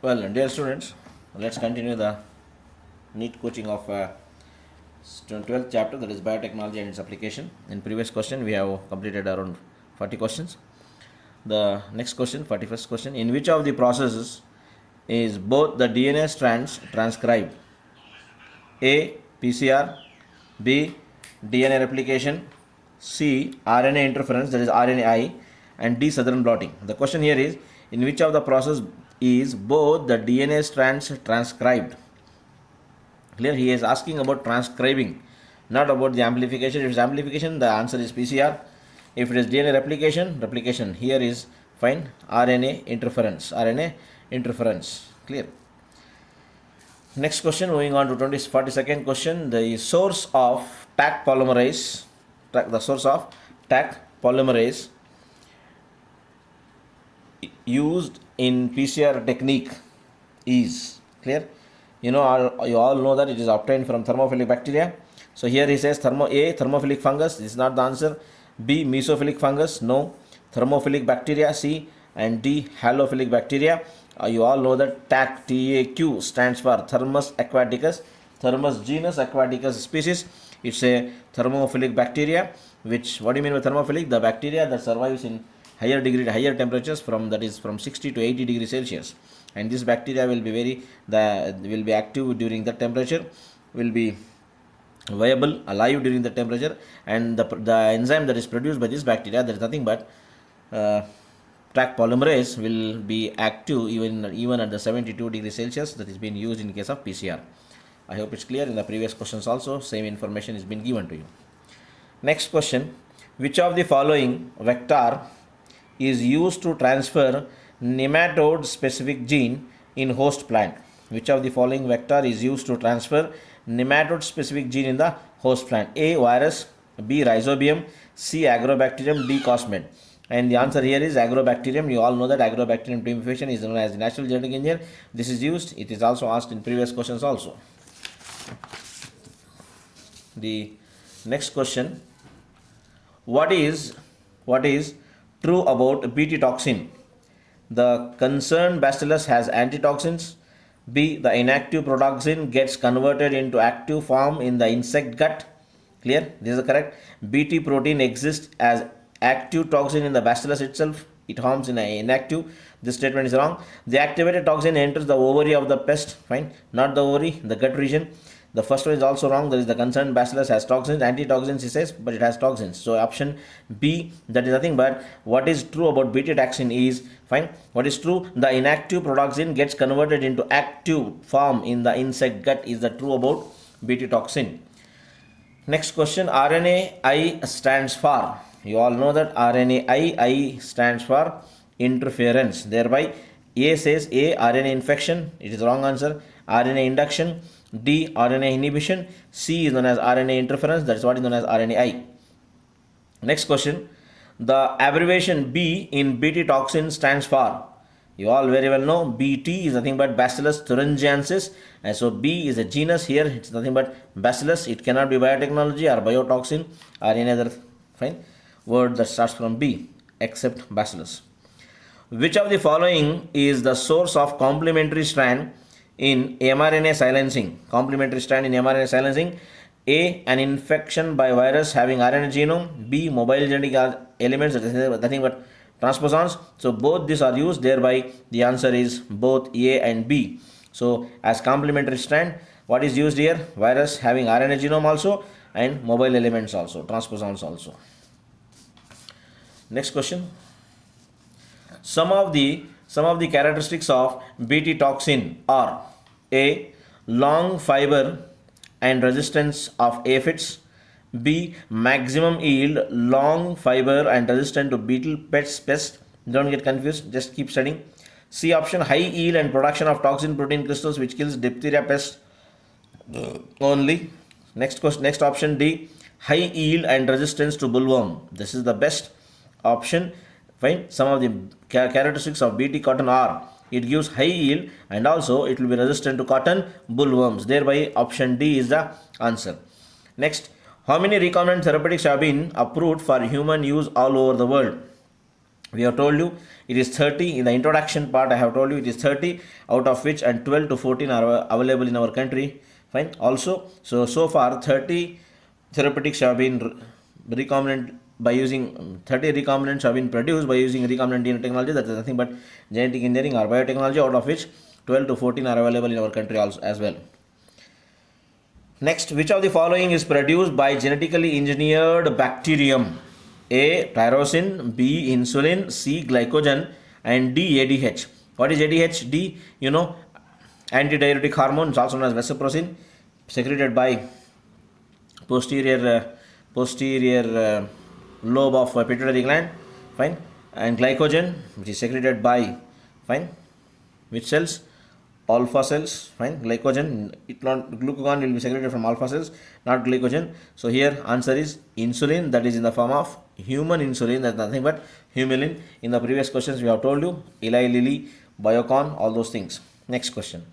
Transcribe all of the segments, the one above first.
Well, dear students, let's continue the NEET coaching of 12th chapter, that is biotechnology and its application. In previous question, we have completed around 40 questions. The next question, 41st question, in which of the processes is both the DNA strands transcribed? A. PCR, B. DNA replication, C. RNA interference, that is RNAi, and D. Southern blotting. The question here is, in which of the process is both the DNA strands transcribed? Clear? He is asking about transcribing, not about the amplification. If it is amplification, the answer is PCR. If it is DNA replication, here is fine. RNA interference. Clear? Next question, moving on to 42nd question. The source of Taq polymerase, used in PCR technique is, clear? You all know that it is obtained from thermophilic bacteria. So here he says thermophilic fungus. This is not the answer. B, mesophilic fungus. No. Thermophilic bacteria. C. And D, halophilic bacteria. You all know that TAQ, TAQ stands for Thermus aquaticus. Thermus genus aquaticus species. It's a thermophilic bacteria. Which, what do you mean by thermophilic? The bacteria that survives in higher temperatures, from 60 to 80 degrees Celsius. And this bacteria will be active during that temperature, will be viable, alive during the temperature, and the enzyme that is produced by this bacteria, that is nothing but Taq polymerase, will be active even at the 72 degrees Celsius that is being used in case of PCR. I hope it's clear. In the previous questions also, same information is being given to you. Next question, which of the following vector is used to transfer nematode specific gene in host plant? Which of the following vector is used to transfer nematode specific gene in the host plant? A, virus, B, rhizobium, C, agrobacterium, D, cosmid. And the answer here is agrobacterium. You all know that agrobacterium tumefaciens is known as the natural genetic engineer. This is used. It is also asked in previous questions also. The next question, what is true about Bt toxin? The concerned bacillus has antitoxins. B, the inactive protoxin gets converted into active form in the insect gut. Clear? This is correct. Bt protein exists as active toxin in the bacillus itself. It harms in inactive. This statement is wrong. The activated toxin enters the ovary of the pest. Fine. Not the ovary, the gut region. The first one is also wrong. That is, the concerned bacillus has toxins, antitoxins, he says, but it has toxins. So option B, that is nothing but what is true about Bt toxin is, fine. What is true? The inactive protoxin gets converted into active form in the insect gut is the true about Bt toxin. Next question, RNAi stands for. You all know that I stands for interference. Thereby, A says A, RNA infection. It is the wrong answer. RNA induction. D, RNA inhibition. C is known as RNA interference. That is what is known as RNAi. Next question, the abbreviation B in Bt toxin stands for. You all very well know Bt is nothing but Bacillus thuringiensis, and so B is a genus. Here it's nothing but Bacillus. It cannot be biotechnology or biotoxin or any other fine word that starts from B except Bacillus. Which of the following is the source of complementary strand in mRNA silencing? Complementary strand in mRNA silencing. A, an infection by virus having RNA genome. B, mobile genetic elements, that is nothing but transposons. So both these are used. Thereby the answer is both A and B. So as complementary strand, what is used here? Virus having RNA genome also, and mobile elements also, transposons also. Next question, some of the characteristics of Bt toxin are: A, long fiber and resistance of aphids. B, maximum yield, long fiber and resistant to beetle pest. Don't get confused, just keep studying. C option, high yield and production of toxin protein crystals which kills diphtheria pest only. Next option D, high yield and resistance to bollworm. This is the best option. Fine. Some of the characteristics of Bt cotton are: it gives high yield and also it will be resistant to cotton bollworms. Thereby option D is the answer. Next, how many recombinant therapeutics have been approved for human use all over the world? We have told you it is 30 in the introduction part. I have told you it is 30, out of which and 12 to 14 are available in our country. Fine. Also, so far 30 therapeutics have been recombinant by using 30 recombinants have been produced by using recombinant DNA technology. That is nothing but genetic engineering or biotechnology, out of which 12 to 14 are available in our country also as well. Next, which of the following is produced by genetically engineered bacterium? A. Tyrosine, B. Insulin, C. Glycogen, and D. ADH. What is ADH? D. Antidiuretic hormone, also known as vasopressin, secreted by posterior lobe of pituitary gland. Fine. And glycogen, which is secreted by, fine, which cells? Alpha cells. Fine. Glycogen, glucagon will be secreted from alpha cells, not glycogen. So here answer is insulin, that is in the form of human insulin, that's nothing but humulin. In the previous questions we have told you Eli Lilly, Biocon, all those things. Next question.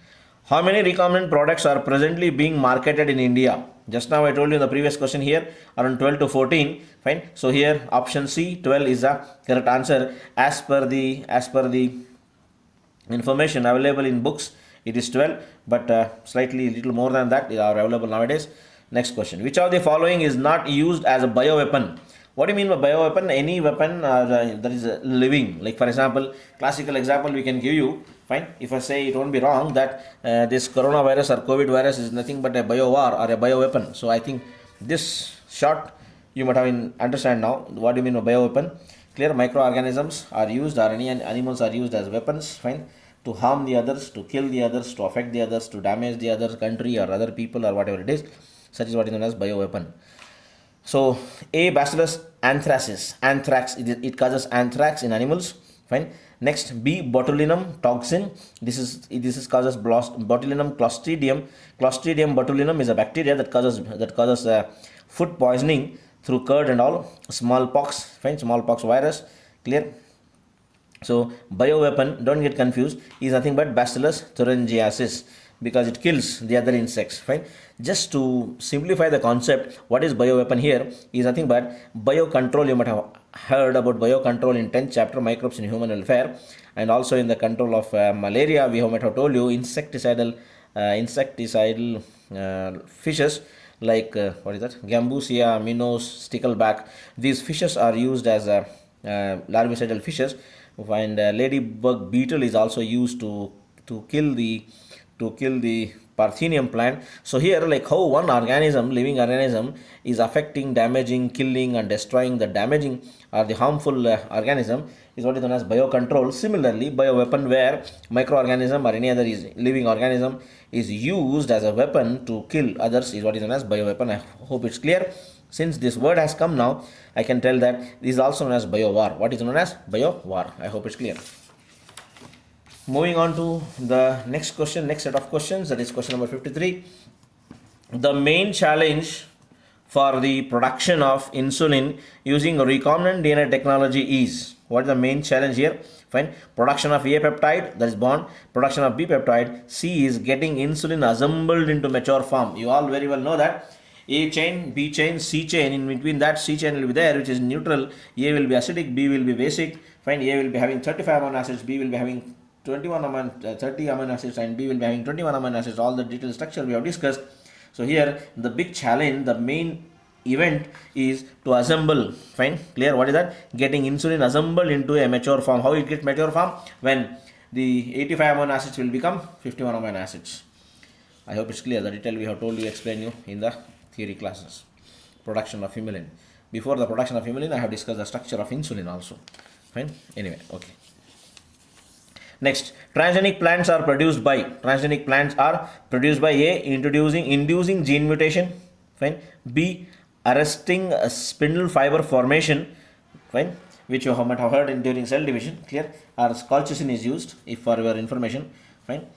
How many recombinant products are presently being marketed in India? Just now I told you in the previous question here around 12 to 14. Fine. So here option C, 12 is the correct answer as per the information available in books. It is 12, but slightly little more than that are available nowadays. Next question. Which of the following is not used as a bioweapon? What do you mean by bioweapon? Any weapon that is living. Like for example, classical example we can give you. Fine. If I say, it won't be wrong that this coronavirus or COVID virus is nothing but a bio-war or a bioweapon. So I think this short you might have understand now. What do you mean by bioweapon? Clear. Microorganisms are used, or any animals are used as weapons. Fine. To harm the others, to kill the others, to affect the others, to damage the other country or other people or whatever it is. Such is what is known as bioweapon. So A. Bacillus anthracis. Anthrax, it causes anthrax in animals. Fine. Next, B. Botulinum toxin. This is causes botulinum clostridium. Clostridium botulinum is a bacteria that causes food poisoning through curd and all. Smallpox. Fine. Smallpox virus. Clear. So bioweapon, don't get confused, is nothing but Bacillus thuringiensis, because it kills the other insects. Fine. Just to simplify the concept, what is bioweapon here is nothing but biocontrol. You might have heard about biocontrol in 10th chapter, microbes in human welfare, and also in the control of malaria we might have told you insecticidal fishes like what is that, Gambusia, minnows, stickleback. These fishes are used as larvicidal fishes. And ladybug beetle is also used to kill the Parthenium plant. So here, like how one organism, living organism, is affecting, damaging, killing and destroying the damaging or the harmful organism, is what is known as biocontrol. Similarly, bioweapon, where microorganism or any other living organism is used as a weapon to kill others, is what is known as bioweapon. I hope it's clear. Since this word has come now, I can tell that this is also known as bio-war. What is known as bio-war? I hope it's clear. Moving on to the next question, next set of questions, that is question number 53. The main challenge for the production of insulin using recombinant DNA technology is, what is the main challenge here? Fine. Production of A peptide, that is bond. Production of B peptide. C is getting insulin assembled into mature form. You all very well know that A chain, B chain, C chain. In between that, C chain will be there, which is neutral. A will be acidic, B will be basic. Fine. A will be having 35 amino acids, B will be having 30 amino acids, and B will be having 21 amino acids. All the detailed structure we have discussed. So here the big challenge, the main event is to assemble. Fine. Clear. What is that? Getting insulin assembled into a mature form. How it gets mature form? When the 85 amino acids will become 51 amino acids. I hope it's clear. The detail we have told you, explain you in the theory classes. Production of humulin. Before the production of humulin, I have discussed the structure of insulin also. Fine. Anyway, okay. Next, transgenic plants are produced by A, inducing gene mutation. Fine. B, arresting spindle fiber formation. Fine. Which you might have heard during cell division. Clear. Or colchicine is used, if for your information. Fine.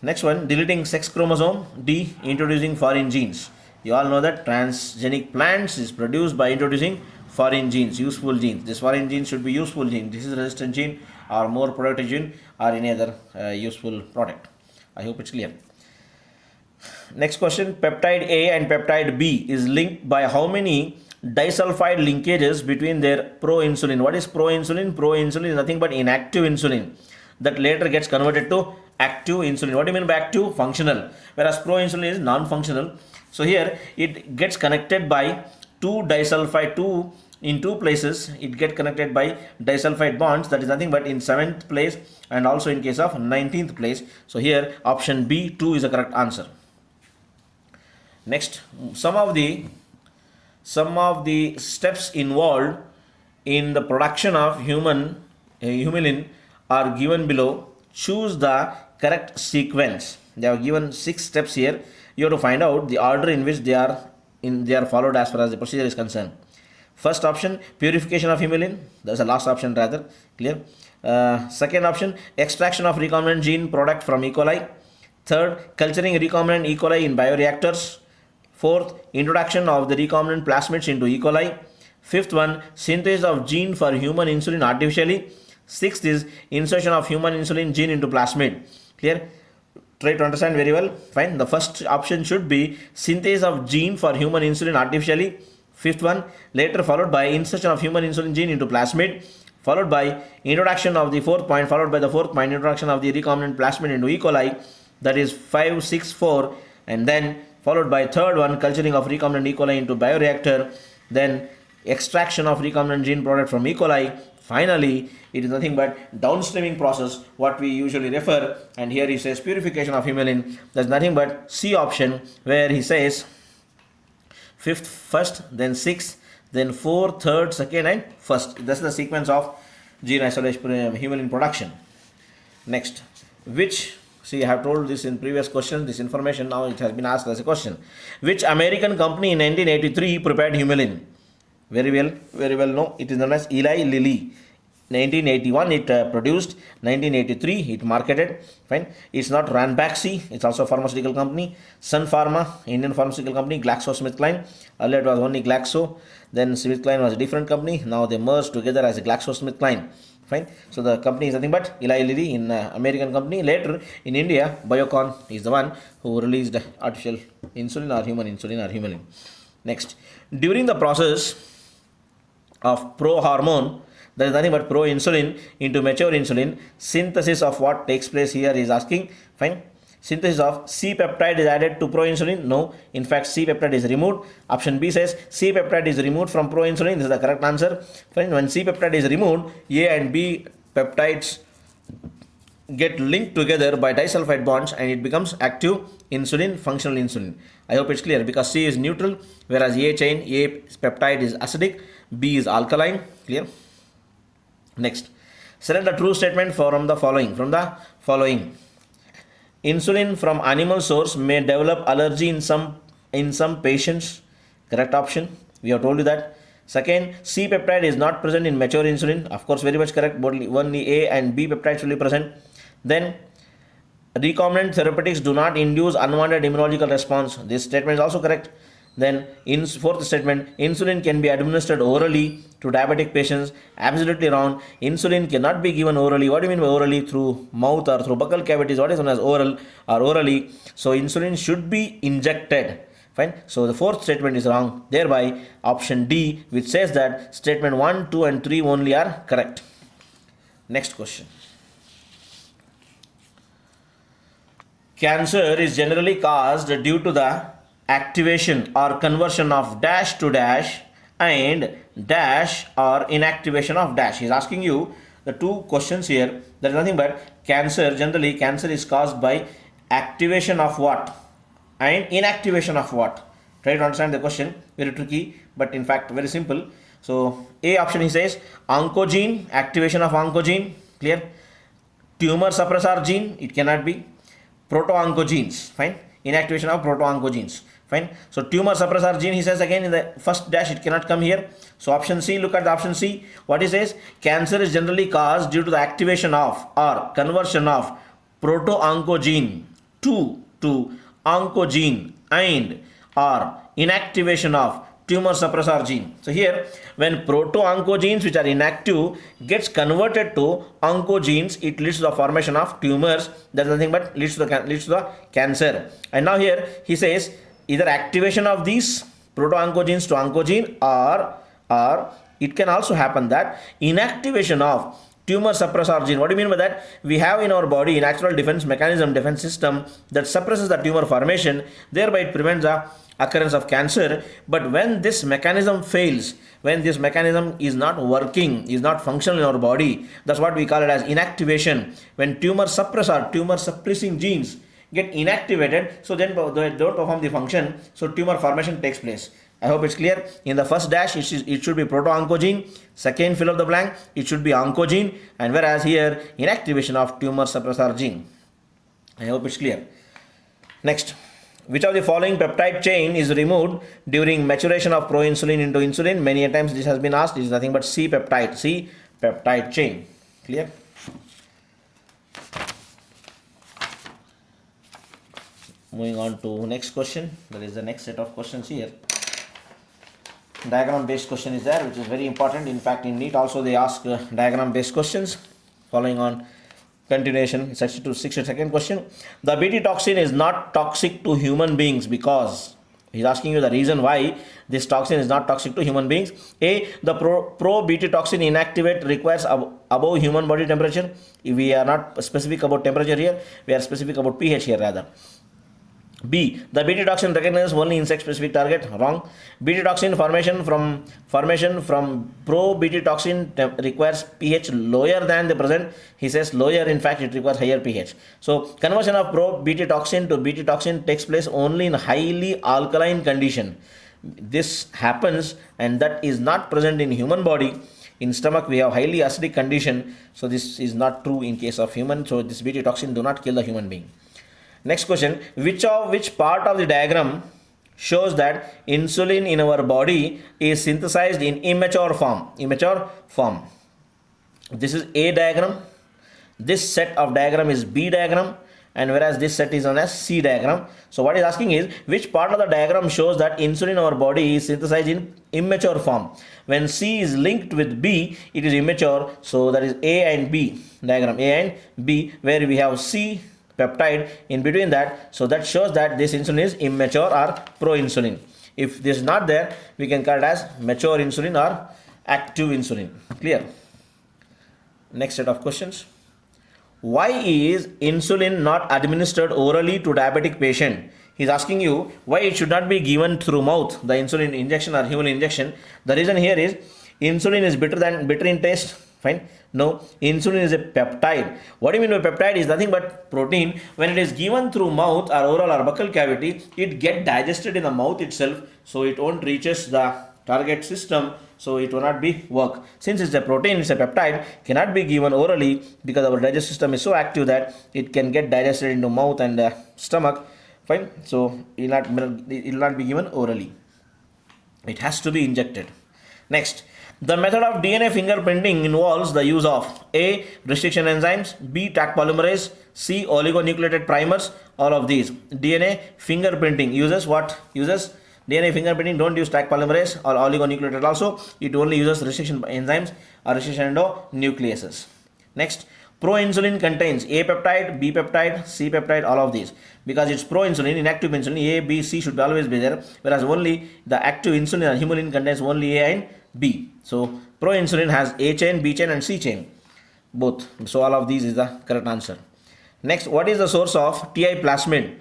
Next one, deleting sex chromosome. D, introducing foreign genes. You all know that transgenic plants is produced by introducing foreign genes, useful genes. This foreign gene should be useful gene. This is resistant gene or more productive gene or any other useful product. I hope it's clear. Next question, peptide A and peptide B is linked by how many disulfide linkages between their proinsulin. What is proinsulin? Proinsulin is nothing but inactive insulin that later gets converted to active insulin. What do you mean by active? Functional. Whereas proinsulin is non-functional. So here it gets connected by two disulfide, in two places it get connected by disulfide bonds, that is nothing but in 7th place and also in case of 19th place. So here option B 2 is the correct answer. Next, some of the steps involved in the production of humulin are given below. Choose the correct sequence. They have given 6 steps here. You have to find out the order in which they are followed as far as the procedure is concerned. First option, purification of humulin. That's the last option rather. Clear? Second option, extraction of recombinant gene product from E. coli. Third, culturing recombinant E. coli in bioreactors. Fourth, introduction of the recombinant plasmids into E. coli. Fifth one, synthesis of gene for human insulin artificially. Sixth is insertion of human insulin gene into plasmid. Clear? Try to understand very well. Fine. The first option should be synthesis of gene for human insulin artificially. Fifth one, later followed by insertion of human insulin gene into plasmid, followed by introduction of the fourth point, followed by the fourth point, introduction of the recombinant plasmid into E. coli. That is 5, 6, 4, and then followed by third one, culturing of recombinant E. coli into bioreactor, then extraction of recombinant gene product from E. coli. Finally, it is nothing but downstreaming process, what we usually refer, and here he says purification of humulin. There's nothing but C option, where he says fifth first, then sixth, then fourth, third, second, and first. This is the sequence of gene isolation humulin production. Next, see, I have told this in previous question, this information now it has been asked as a question. Which American company in 1983 prepared humulin? Very well no. It is known as Eli Lilly. 1981 it produced, 1983 it marketed. Fine. It's not Ranbaxy, it's also a pharmaceutical company. Sun Pharma, Indian pharmaceutical company. GlaxoSmithKline, earlier it was only Glaxo, then SmithKline was a different company. Now they merged together as a GlaxoSmithKline. Fine. So the company is nothing but Eli Lilly, in American company. Later in India, Biocon is the one who released artificial insulin or human insulin or humulin. Next, during the process of prohormone, there is nothing but proinsulin into mature insulin, synthesis of what takes place here is asking. Fine. Synthesis of C-peptide is added to proinsulin. No. In fact, C-peptide is removed. Option B says C-peptide is removed from proinsulin. This is the correct answer. Fine. When C-peptide is removed, A and B peptides get linked together by disulfide bonds and it becomes active insulin, functional insulin. I hope it's clear, because C is neutral, whereas A peptide is acidic, B is alkaline. Clear? Next, select the true statement from the following. Insulin from animal source may develop allergy in some patients. Correct option. We have told you that. Second, C peptide is not present in mature insulin. Of course, very much correct. Both only A and B peptides will be present. Then, recombinant therapeutics do not induce unwanted immunological response. This statement is also correct. Then, in fourth statement, insulin can be administered orally to diabetic patients. Absolutely wrong. Insulin cannot be given orally. What do you mean by orally? Through mouth or through buccal cavities. What is known as oral or orally? So, insulin should be injected. Fine. So, the fourth statement is wrong. Thereby, option D, which says that statement 1, 2 and 3 only are correct. Next question. Cancer is generally caused due to the activation or conversion of dash to dash and dash or inactivation of dash. He is asking you the two questions here. There is nothing but generally cancer is caused by activation of what and inactivation of what. Try to understand the question. Very tricky, but in fact very simple. So A option he says oncogene, activation of oncogene. Clear? Tumor suppressor gene, it cannot be. Proto-oncogenes, fine. Inactivation of proto-oncogenes, fine. So tumor suppressor gene, he says again in the first dash, it cannot come here. So option C, look at the option C. What he says, cancer is generally caused due to the activation of or conversion of proto-oncogene to oncogene and or inactivation of tumor suppressor gene. So here, when proto-oncogenes which are inactive gets converted to oncogenes, it leads to the formation of tumors. That is nothing but leads to the cancer. And now here he says either activation of these proto-oncogenes to oncogene, or it can also happen that inactivation of tumor suppressor gene. What do you mean by that? We have in our body natural defense mechanism, defense system that suppresses the tumor formation, thereby it prevents the occurrence of cancer. But when this mechanism fails, when this mechanism is not working, is not functional in our body, that's what we call it as inactivation. When tumor suppressor, tumor suppressing genes get inactivated, so then they don't perform the function, so tumor formation takes place. I hope it's clear. In the first dash, it should be proto-oncogene. Second fill of the blank, it should be oncogene. And whereas here, inactivation of tumor suppressor gene. I hope it's clear. Next, which of the following peptide chain is removed during maturation of proinsulin into insulin? Many a times this has been asked. It is nothing but C peptide chain. Clear? Moving on to next question. That is the next set of questions here. Diagram based question is there, which is very important. In fact, in NEET also they ask diagram based questions. Following on continuation, 62nd question. The Bt toxin is not toxic to human beings because he's asking you the reason why this toxin is not toxic to human beings. A, the pro-Bt toxin inactivate requires above human body temperature. We are not specific about temperature here, we are specific about pH here rather. B, the Bt toxin recognizes only insect specific target. Wrong. Bt toxin formation from pro-Bt toxin requires pH lower than the present. He says lower, in fact it requires higher pH. So conversion of pro-Bt toxin to Bt toxin takes place only in highly alkaline condition. This happens and that is not present in human body. In stomach we have highly acidic condition, so this is not true in case of human. So this Bt toxin do not kill the human being. Next question, which part of the diagram shows that insulin in our body is synthesized in immature form? This is A diagram, this set of diagram is B diagram, and whereas this set is known as C diagram. So what is asking is, which part of the diagram shows that insulin in our body is synthesized in immature form? When C is linked with B, it is immature, so that is A and B diagram, A and B, where we have C peptide in between that, so that shows that this insulin is immature or pro-insulin. If this is not there, we can call it as mature insulin or active insulin. Clear? Next set of questions. Why is insulin not administered orally to diabetic patient? He's asking you why it should not be given through mouth, the insulin injection or human injection. The reason here is insulin is bitter in taste. Fine. No, insulin is a peptide. What do you mean by peptide? Is nothing but protein. When it is given through mouth or oral or buccal cavity, it get digested in the mouth itself, so it won't reaches the target system, so it will not be work. Since it's a protein, it's a peptide, cannot be given orally because our digestive system is so active that it can get digested into mouth and stomach. Fine. So it will not be given orally. It has to be injected. Next. The method of DNA fingerprinting involves the use of A, restriction enzymes, B, Taq polymerase, C, oligonucleotide primers, all of these. DNA fingerprinting uses what? Uses DNA fingerprinting, don't use Taq polymerase or oligonucleotide also. It only uses restriction enzymes or restriction endonucleases. Next, proinsulin contains A peptide, B peptide, C peptide, all of these. Because it's proinsulin, inactive insulin, A, B, C should always be there, whereas only the active insulin or humalin contains only A and B. So proinsulin has A chain, B chain and C chain, both. So all of these is the correct answer. Next, what is the source of TI plasmid,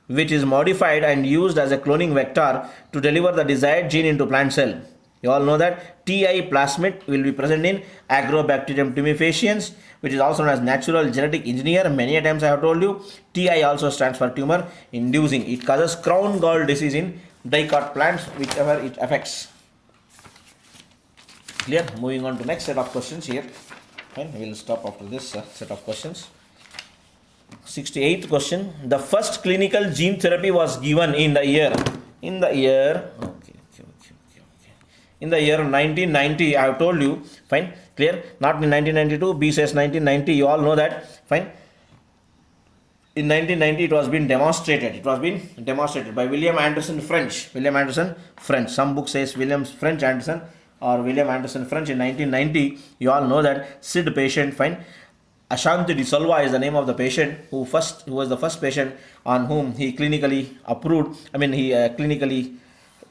which is modified and used as a cloning vector to deliver the desired gene into plant cell? You all know that TI plasmid will be present in Agrobacterium tumefaciens, which is also known as natural genetic engineer. Many a times I have told you, TI also stands for tumor inducing. It causes crown gall disease in dicot plants, whichever it affects. Clear? Moving on to next set of questions here. Fine, we will stop after this set of questions. 68th question. The first clinical gene therapy was given in the year 1990. I have told you. Fine, clear? Not in 1992. B says 1990. You all know that. Fine. In 1990, it was been demonstrated. It was been demonstrated by William Anderson French. Some book says William French Anderson or William Anderson French in 1990. You all know that SID patient. Fine. Ashanti de Silva is the name of the patient who was the first patient on whom he clinically approved. Clinically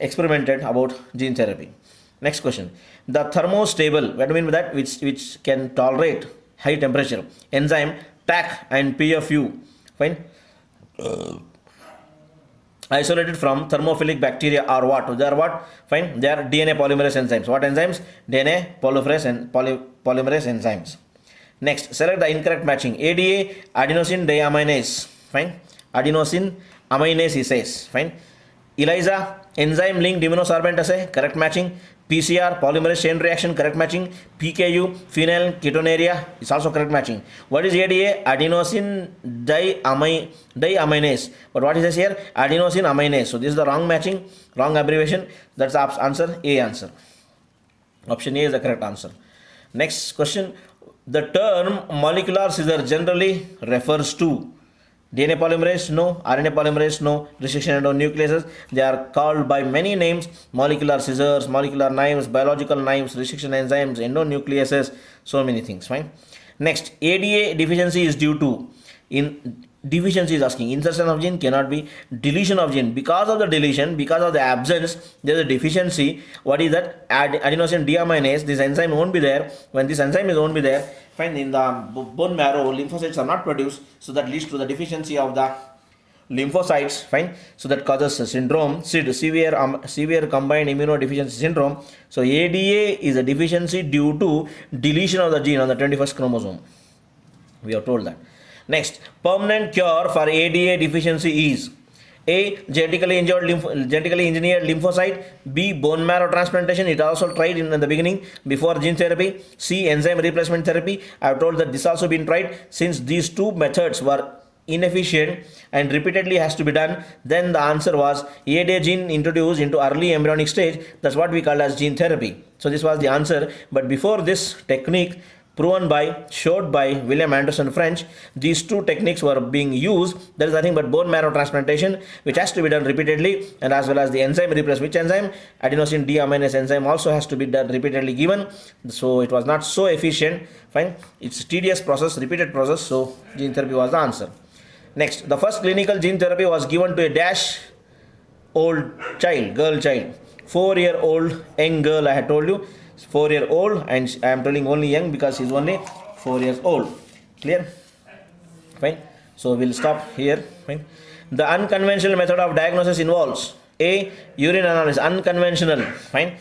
experimented about gene therapy. Next question. The thermostable, what do you mean by that? Which can tolerate high temperature. Enzyme, TAC and PFU. Fine. Isolated from thermophilic bacteria are what? They are what? Fine. They are DNA polymerase enzymes. What enzymes? DNA polymerase enzymes. Next, select the incorrect matching. ADA, adenosine deaminase. Fine. Adenosine aminase is. Fine. ELISA, enzyme linked immunosorbent assay. Correct matching. PCR, polymerase chain reaction. Correct matching. PKU, phenyl ketonuria is also correct matching. What is ADA? Adenosine deaminase. But what is this here? Adenosine aminase. So this is the wrong matching, wrong abbreviation. That's the answer. A answer. Option A is the correct answer. Next question. The term molecular scissor generally refers to DNA polymerase, no. RNA polymerase, no. Restriction endonucleases, they are called by many names: molecular scissors, molecular knives, biological knives, restriction enzymes, endonucleases, so many things. Fine. Next, ADA deficiency is due to, in deficiency is asking, insertion of gene cannot be, deletion of gene. Because of the deletion, because of the absence, there is a deficiency. What is that? Adenosine deaminase, this enzyme won't be there. When this enzyme won't be there, fine, in the bone marrow, lymphocytes are not produced, so that leads to the deficiency of the lymphocytes. Fine. So that causes a syndrome, severe combined immunodeficiency syndrome. So ADA is a deficiency due to deletion of the gene on the 21st chromosome. We are told that. Next, permanent cure for ADA deficiency is: A, genetically engineered lymphocyte. B, bone marrow transplantation. It also tried in the beginning before gene therapy. C, enzyme replacement therapy. I have told that this also been tried. Since these two methods were inefficient and repeatedly has to be done, then the answer was ADA gene introduced into early embryonic stage. That's what we call as gene therapy. So this was the answer. But before this technique showed by William Anderson French, these two techniques were being used. There is nothing but bone marrow transplantation, which has to be done repeatedly, and as well as the enzyme replacement. Which enzyme? Adenosine deaminase enzyme also has to be done repeatedly given. So it was not so efficient. Fine. It's a tedious process, repeated process. So gene therapy was the answer. Next, the first clinical gene therapy was given to a dash old child, girl child, 4-year-old young girl. I had told you. 4-year-old, and I am telling only young because he is only 4 years old. Clear? Fine. So we'll stop here. Fine. The unconventional method of diagnosis involves: A, urine analysis. Unconventional. Fine.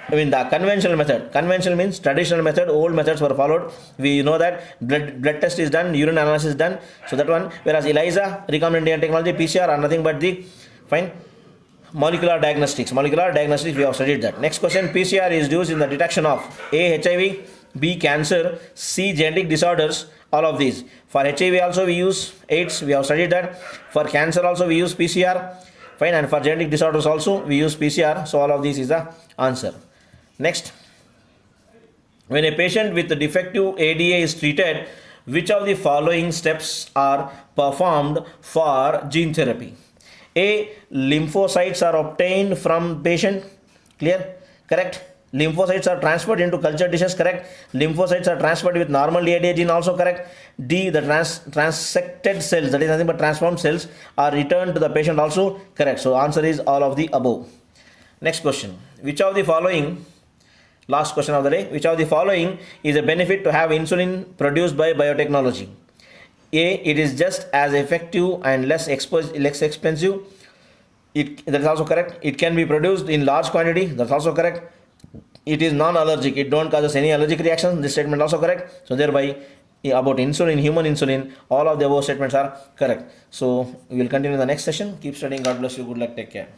I mean the conventional method. Conventional means traditional method. Old methods were followed. We know that blood test is done, urine analysis is done. So that one. Whereas ELISA, recombinant DNA technology, PCR are nothing but the fine. Molecular diagnostics, we have studied that. Next question, PCR is used in the detection of A, HIV, B, cancer, C, genetic disorders, all of these. For HIV also we use AIDS, we have studied that. For cancer also we use PCR, fine, and for genetic disorders also we use PCR. So all of these is the answer. Next, when a patient with the defective ADA is treated, which of the following steps are performed for gene therapy? A, lymphocytes are obtained from patient. Clear? Correct. Lymphocytes are transferred into culture dishes. Correct. Lymphocytes are transferred with normal ADA gene. Also correct. D, the transected cells, that is nothing but transformed cells, are returned to the patient. Also correct. So answer is all of the above. Next question. Which of the following, last question of the day, which of the following is a benefit to have insulin produced by biotechnology? A, it is just as effective and less expensive. That is also correct. It can be produced in large quantity. That's also correct. It is non-allergic. It don't cause any allergic reactions. This statement also correct. So thereby about insulin, human insulin, all of the above statements are correct. So we will continue in the next session. Keep studying. God bless you. Good luck. Take care.